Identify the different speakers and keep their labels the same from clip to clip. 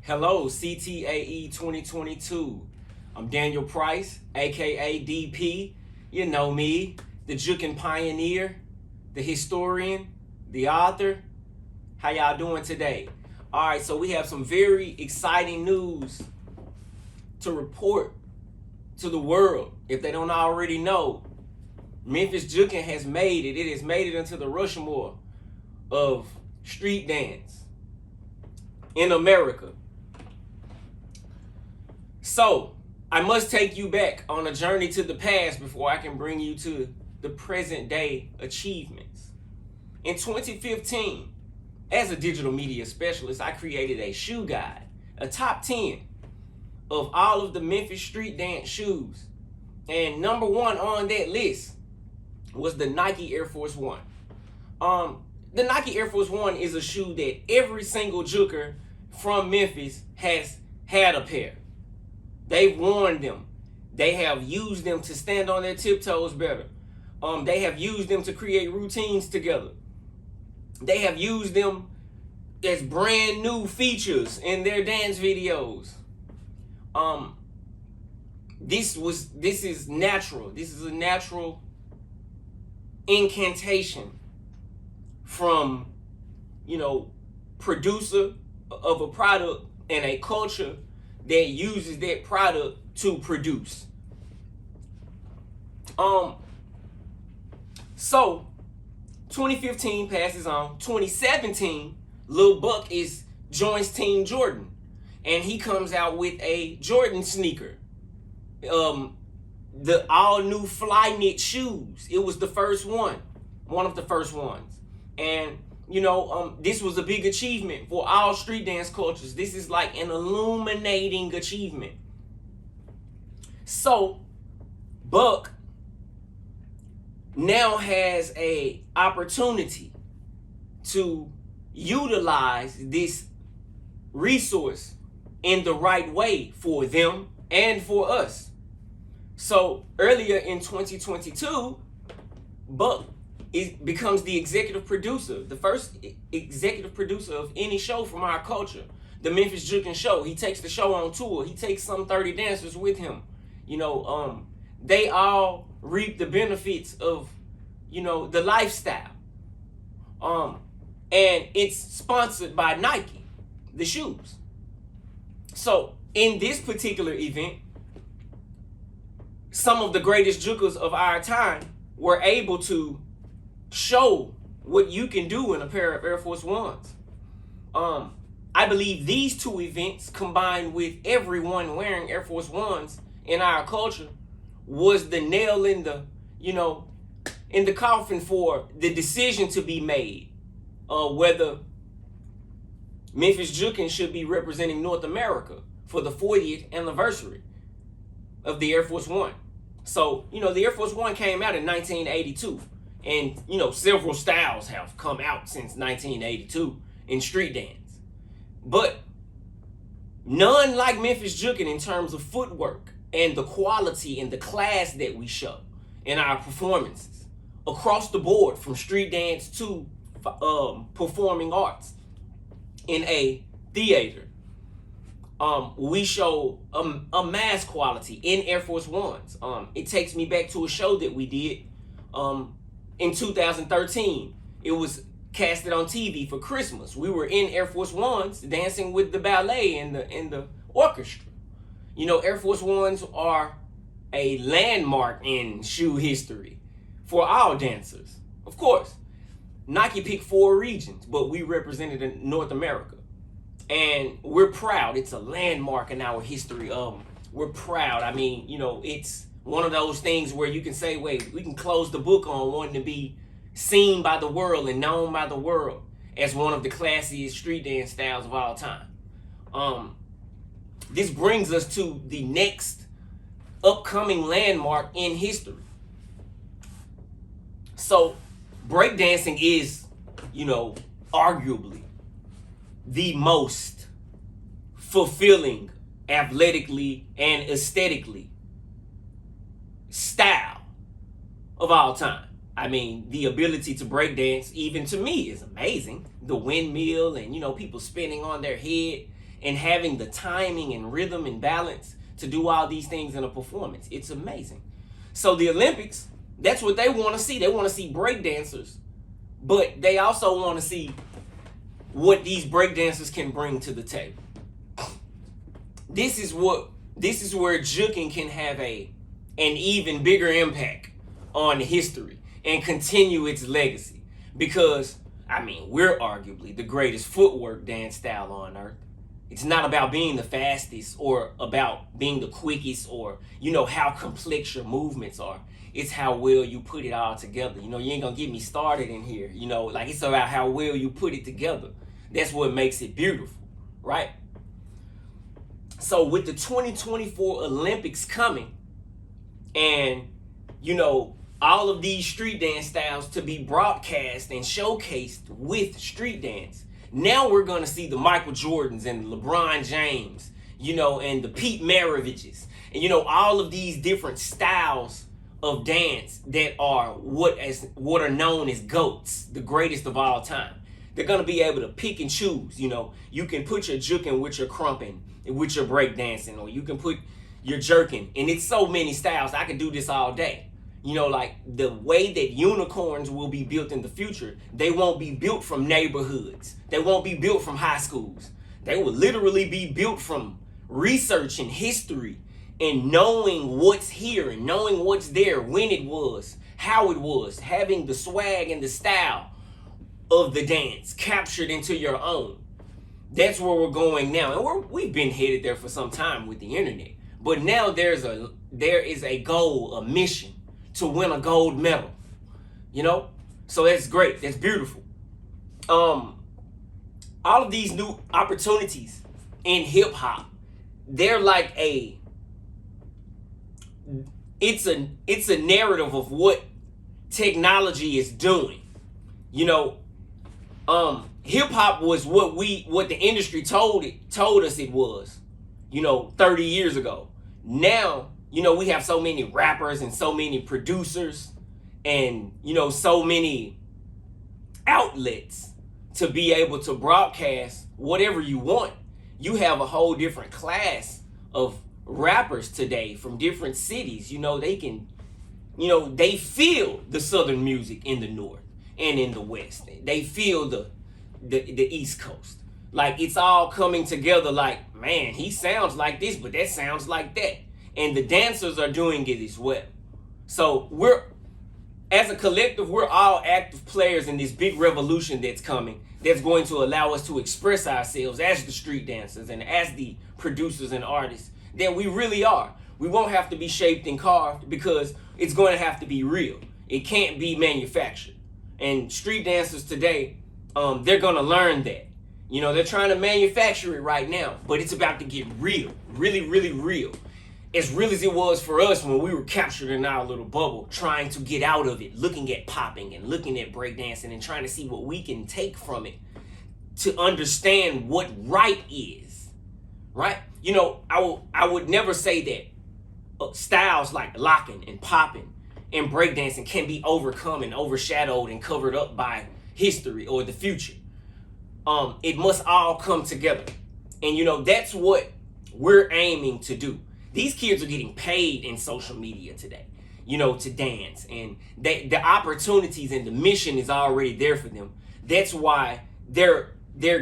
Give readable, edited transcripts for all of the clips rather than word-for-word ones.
Speaker 1: Hello, CTAE 2022. I'm Daniel Price, aka DP. You know me, the Jookin pioneer, the historian, the author. How y'all doing today? All right, so we have some very exciting news to report to the world. If they don't already know, Memphis Jookin has made it. It has made it into the Rushmore of street dance in America. So, I must take you back on a journey to the past before I can bring you to the present day achievements. In 2015, as a digital media specialist, I created a shoe guide, a top 10 of all of the Memphis Street Dance shoes. And number one on that list was the Nike Air Force One. The Nike Air Force One is a shoe that every single Jooker from Memphis has had a pair. They've worn them. They have used them to stand on their tiptoes better. They have used them to create routines together. They have used them as brand new features in their dance videos. This is natural. This is a natural incantation from, producer of a product and a culture that uses that product to produce. So 2015 passes on. 2017, Lil Buck joins Team Jordan, and he comes out with a Jordan sneaker. The all new fly knit shoes. It was the first one of the first ones. And this was a big achievement for all street dance cultures. This is like an illuminating achievement. So, Buck now has a opportunity to utilize this resource in the right way for them and for us. So, earlier in 2022, Buck becomes the executive producer, the first executive producer of any show from our culture, the Memphis Jookin show. He takes the show on tour. He takes some 30 dancers with him. They all reap the benefits of, the lifestyle. And it's sponsored by Nike, the shoes. So in this particular event, some of the greatest Jookers of our time were able to show what you can do in a pair of Air Force Ones. I believe these two events, combined with everyone wearing Air Force Ones in our culture, was the nail in the, in the coffin for the decision to be made, whether Memphis Jookin should be representing North America for the 40th anniversary of the Air Force One. So, the Air Force One came out in 1982. And, several styles have come out since 1982 in street dance. But none like Memphis Jookin in terms of footwork and the quality and the class that we show in our performances across the board, from street dance to performing arts in a theater. We show a mass quality in Air Force Ones. It takes me back to a show that we did in 2013. It was casted on TV for Christmas. We were in Air Force Ones dancing with the ballet and the orchestra. Air Force Ones are a landmark in shoe history for all dancers. Of course, Nike picked 4 regions, but we represented in North America. And we're proud. It's a landmark in our history. We're proud. I mean, it's one of those things where you can say, wait, we can close the book on wanting to be seen by the world and known by the world as one of the classiest street dance styles of all time. This brings us to the next upcoming landmark in history. So, breakdancing is, arguably the most fulfilling athletically and aesthetically style of all time. I mean, the ability to break dance, even to me, is amazing. The windmill and, people spinning on their head and having the timing and rhythm and balance to do all these things in a performance. It's amazing. So the Olympics, that's what they want to see. They want to see breakdancers, but they also want to see what these breakdancers can bring to the table. This is where Jookin can have an even bigger impact on history and continue its legacy. Because, I mean, we're arguably the greatest footwork dance style on earth. It's not about being the fastest or about being the quickest or, how complex your movements are. It's how well you put it all together. You ain't gonna get me started in here. It's about how well you put it together. That's what makes it beautiful, right? So with the 2024 Olympics coming and, all of these street dance styles to be broadcast and showcased with street dance, now we're going to see the Michael Jordans and LeBron James, and the Pete Maraviches, and, all of these different styles of dance that are what are known as GOATs, the greatest of all time. They're going to be able to pick and choose. You can put your Jookin with your crumping, with your breakdancing, or you can put your jerking. And it's so many styles. I could do this all day. Like the way that unicorns will be built in the future, they won't be built from neighborhoods. They won't be built from high schools. They will literally be built from research and history and knowing what's here and knowing what's there, when it was, how it was, having the swag and the style of the dance captured into your own. That's where we're going now. And we've been headed there for some time with the internet. But now there is a goal, a mission to win a gold medal. So that's great. That's beautiful. All of these new opportunities in hip hop, they're like it's a narrative of what technology is doing. Hip hop was what the industry told us it was, 30 years ago. Now, we have so many rappers and so many producers and, so many outlets to be able to broadcast whatever you want. You have a whole different class of rappers today from different cities. They can, they feel the Southern music in the North and in the West. They feel the East Coast. Like, it's all coming together like, man, he sounds like this, but that sounds like that. And the dancers are doing it as well. So as a collective, we're all active players in this big revolution that's coming, that's going to allow us to express ourselves as the street dancers and as the producers and artists that we really are. We won't have to be shaped and carved because it's going to have to be real. It can't be manufactured. And street dancers today, they're going to learn that. They're trying to manufacture it right now, but it's about to get real, really, really real. As real as it was for us when we were captured in our little bubble, trying to get out of it, looking at popping and looking at breakdancing and trying to see what we can take from it to understand what right is, right? I would never say that styles like locking and popping and breakdancing can be overcome and overshadowed and covered up by history or the future. It must all come together. And that's what we're aiming to do. These kids are getting paid in social media today, to dance. And the opportunities and the mission is already there for them. That's why they're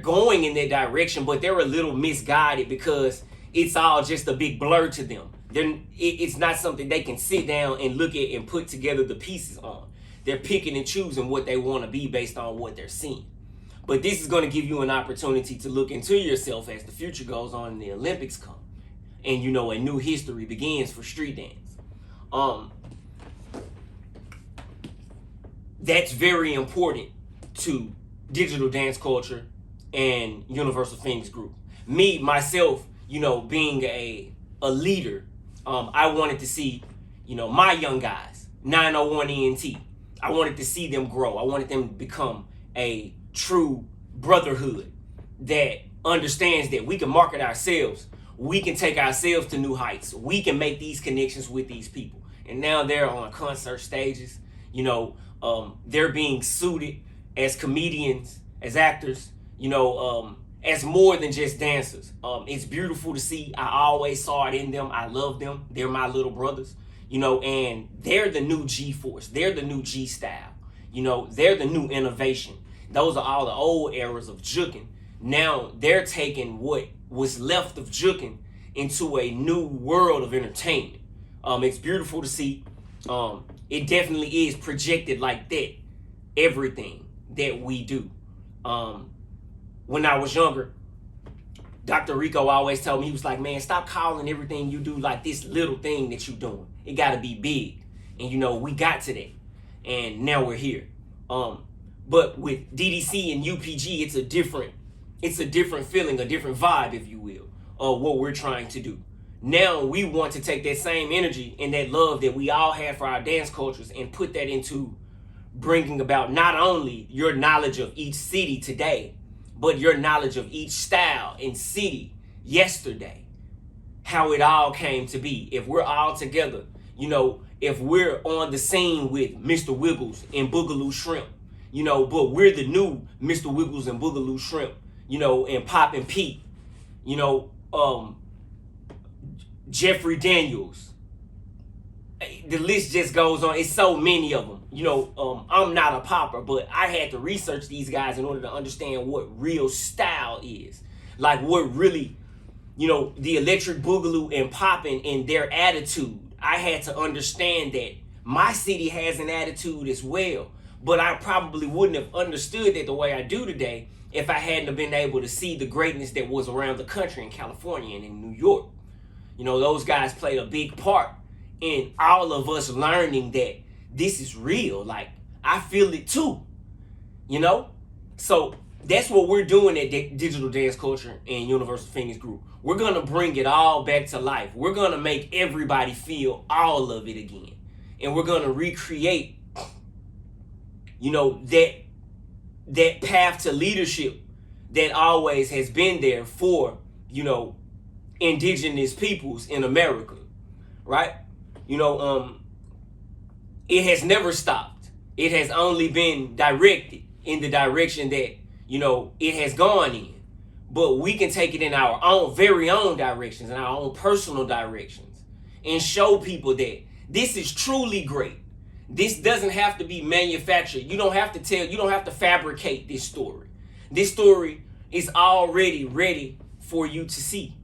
Speaker 1: going in that direction, but they're a little misguided because it's all just a big blur to them. It's not something they can sit down and look at and put together the pieces on. They're picking and choosing what they want to be based on what they're seeing. But this is going to give you an opportunity to look into yourself as the future goes on and the Olympics come. And a new history begins for street dance. That's very important to digital dance culture and Universal Phoenix Group. Me, myself, being a leader, I wanted to see, my young guys, 901 ENT. I wanted to see them grow. I wanted them to become a true brotherhood that understands that we can market ourselves. We can take ourselves to new heights. We can make these connections with these people. And now they're on concert stages. They're being suited as comedians, as actors. as more than just dancers. It's beautiful to see. I always saw it in them. I love them. They're my little brothers, you know, and they're the new G-force. They're the new G-style. You know, they're the new innovation. Those are all the old eras of Jookin. Now they're taking what was left of Jookin into a new world of entertainment. It's beautiful to see. It definitely is projected like that. Everything that we do. When I was younger, Dr. Rico always told me, he was like, man, stop calling everything you do like this little thing that you're doing. It got to be big. And, you know, we got to that. And now we're here. But with DDC and UPG, it's a different feeling, a different vibe, if you will, of what we're trying to do. Now we want to take that same energy and that love that we all have for our dance cultures and put that into bringing about not only your knowledge of each city today, but your knowledge of each style and city yesterday, how it all came to be. If we're all together, you know, if we're on the scene with Mr. Wiggles and Boogaloo Shrimp, you know, but we're the new Mr. Wiggles and Boogaloo Shrimp, you know, and Pop and Pete, you know, Jeffrey Daniels. The list just goes on. It's so many of them. You know, I'm not a popper, but I had to research these guys in order to understand what real style is. Like what really, you know, the Electric Boogaloo and popping and their attitude. I had to understand that my city has an attitude as well. But I probably wouldn't have understood that the way I do today if I hadn't have been able to see the greatness that was around the country in California and in New York. You know, those guys played a big part in all of us learning that this is real. Like, I feel it too, you know? So that's what we're doing at Digital Dance Culture and Universal Phoenix Group. We're going to bring it all back to life. We're going to make everybody feel all of it again. And we're going to recreate, you know, that path to leadership that always has been there for, you know, indigenous peoples in America, right? You know, it has never stopped. It has only been directed in the direction that, you know, it has gone in. But we can take it in our own very own directions and our own personal directions and show people that this is truly great. This doesn't have to be manufactured. You don't have to fabricate this story. This story is already ready for you to see.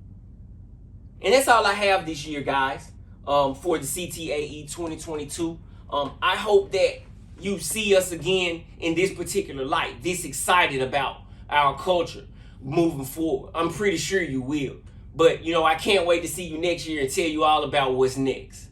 Speaker 1: And that's all I have this year, guys, for the CTAE 2022. I hope that you see us again in this particular light, this excited about our culture moving forward. I'm pretty sure you will. But, you know, I can't wait to see you next year and tell you all about what's next.